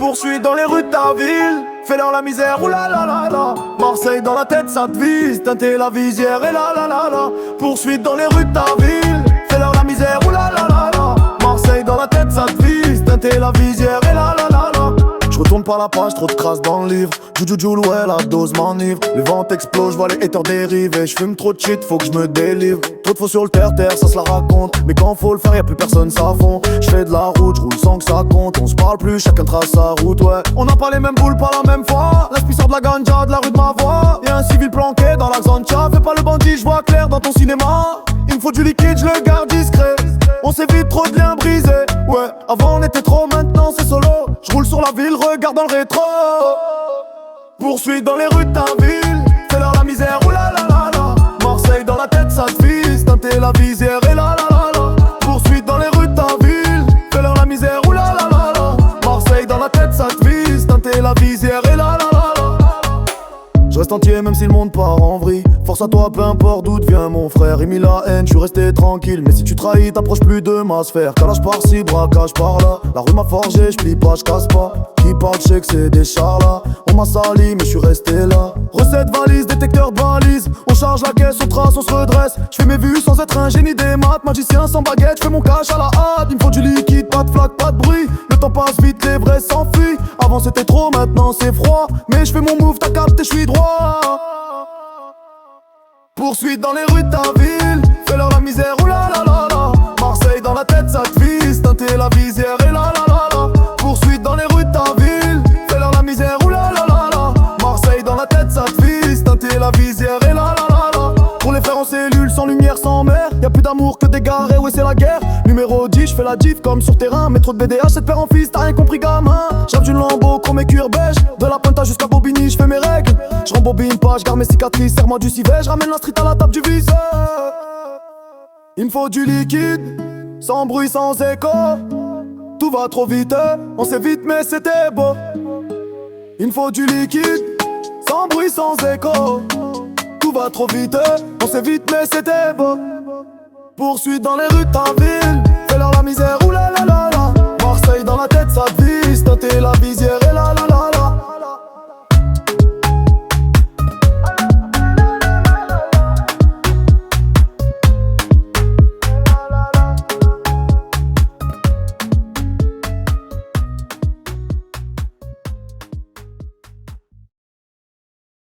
Poursuite dans les rues de ta ville, fais-leur la misère, oulalalala. Marseille dans la tête, ça te vise, teinter la visière, et la la la la. Poursuite dans les rues de ta ville, fais-leur la misère, oulalalala. Marseille dans la tête, ça te vise, teinter la visière, et la la la la. Je retourne par la page, trop de crasse dans le livre. Jujujoul, ouais, la dose m'enivre. Les ventes explosent, je vois les haters dériver. Je fume trop de shit, faut que je me délivre. Trop de faux sur le terre-terre, ça se la raconte. Mais quand faut le faire, y'a plus personne, ça fond. Je fais de la route, je roule sans que ça compte. On se parle plus, chacun trace sa route, ouais. On n'a pas les mêmes boules, pas la même fois. L'esprit sort de la ganja, de la rue de ma voix. Y'a un civil planqué dans la zone chat. Fais pas le bandit, je vois clair dans ton cinéma. Il me faut du liquide, je le garde discret. On s'évite trop de liens brisés. Ouais, avant on était trop, maintenant c'est solo. Je roule sur la ville, regarde dans le rétro. Poursuite dans les rues de ta ville, fais-leur la misère, oulalalala. Marseille dans la tête, ça te vise, teinter la visière, et la la la la. Poursuite dans les rues de ta ville, fais-leur la misère, oulalalala. Marseille dans la tête, ça te vise, teinter la visière, et la la la la. Je reste entier même si le monde part en vrille. Force à toi, peu importe d'où vient mon frère. Il mis la haine, je suis resté tranquille. Mais si tu trahis, t'approches plus de ma sphère. Calage par-ci, braquage par-là. La rue m'a forgé, je plie pas, je casse pas. Qui parle, je sais que c'est des chars là. On m'a sali, mais je suis resté là. Recette valise, détecteur de valise. On charge la caisse, on trace, on se redresse. Je fais mes vues sans être un génie des maths. Magicien sans baguette, je fais mon cash à la hâte. Il me faut du liquide, pas de flaque, pas de bruit. Le temps passe vite, les vrais s'enfuient. Avant c'était trop, maintenant c'est froid. Mais je fais mon move, t'as capté, je suis droit. Poursuite dans les rues de ta ville, fais-leur la misère, oulalalala. Marseille dans la tête, ça te vise, teinter la visière, et la la la la. Poursuite dans les rues de ta ville, fais-leur la misère, oulalalala. Marseille dans la tête, ça te vise, teinter la visière, et la la la la. Pour les faire en cellule, sans lumière, sans mer. Y'a plus d'amour que des gares, et ouais c'est la guerre. Numéro 10, j'fais la diff comme sur terrain. Métro de BDH, cette paire en fils, t'as rien compris gamin. J'rappe du lambeau, chrome et cuir beige. De la Pointe jusqu'à Bobigny, j'fais mes règles. J'rembobine pas, j'garde mes cicatrices. Serre-moi du civet, j'ramène la street à la table du viseur. Il me faut du liquide, sans bruit, sans écho. Tout va trop vite, on sait vite mais c'était beau. Il me faut du liquide, sans bruit, sans écho. Tout va trop vite, on sait vite mais c'était beau. Poursuite dans les rues de ta ville, fais-leur la misère, oulalalala. Marseille dans la tête, ça te vise, teinter la visière.